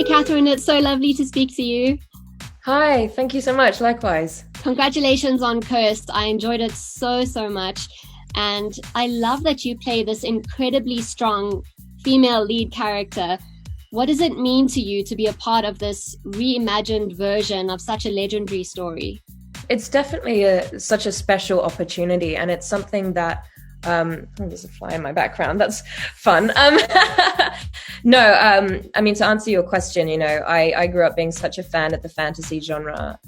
Hi, Catherine. It's so lovely to speak to you. Hi, thank you so much. Likewise. Congratulations on Cursed. I enjoyed it so much. And I love that you play this incredibly strong female lead character. What does it mean to you to be a part of this reimagined version of such a legendary story? It's definitely such a special opportunity, and it's something that oh, there's a fly in my background. That's fun. No, I mean, to answer your question, I grew up being such a fan of the fantasy genre,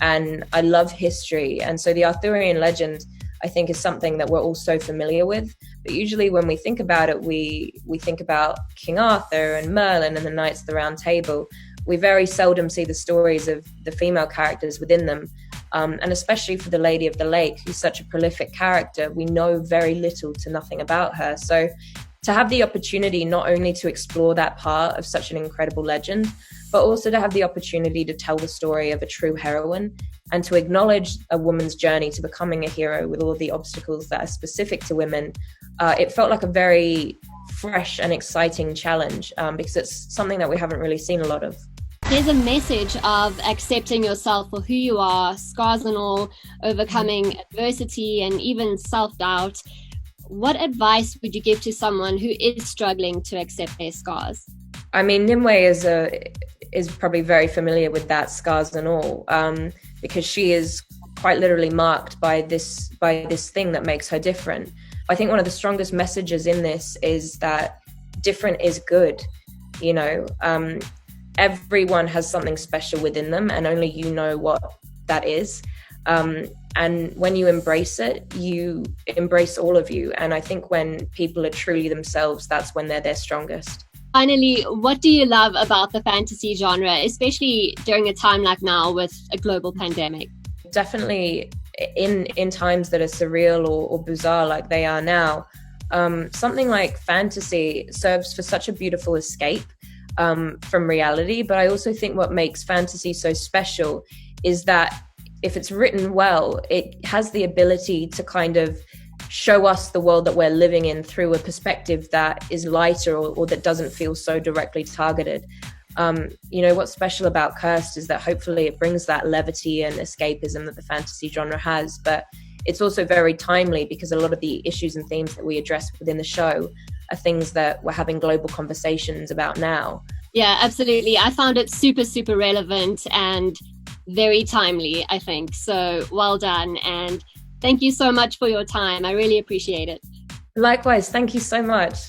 and I love history. And so the Arthurian legend, I think, is something that we're all so familiar with. But usually when we think about it, we think about King Arthur and Merlin and the Knights of the Round Table. We very seldom see the stories of the female characters within them. And especially for the Lady of the Lake, who's such a prolific character, we know very little to nothing about her. So to have the opportunity not only to explore that part of such an incredible legend, but also to have the opportunity to tell the story of a true heroine and to acknowledge a woman's journey to becoming a hero with all the obstacles that are specific to women, it felt like a very fresh and exciting challenge, because it's something that we haven't really seen a lot of. There's a message of accepting yourself for who you are, scars and all, overcoming adversity and even self-doubt. What advice would you give to someone who is struggling to accept their scars? I mean, Nimue is probably very familiar with that, scars and all, because she is quite literally marked by this thing that makes her different. I think one of the strongest messages in this is that different is good. Everyone has something special within them, and only you know what that is. And when you embrace it, you embrace all of you. And I think when people are truly themselves, that's when they're their strongest. Finally, what do you love about the fantasy genre, especially during a time like now with a global pandemic? Definitely in times that are surreal or bizarre like they are now, something like fantasy serves for such a beautiful escape from reality. But I also think what makes fantasy so special is that if it's written well, it has the ability to kind of show us the world that we're living in through a perspective that is lighter or that doesn't feel so directly targeted. What's special about Cursed is that hopefully it brings that levity and escapism that the fantasy genre has, but it's also very timely because a lot of the issues and themes that we address within the show are things that we're having global conversations about now. Yeah, absolutely. I found it super relevant and very timely, I think. So well done. And thank you so much for your time. I really appreciate it. Likewise, thank you so much.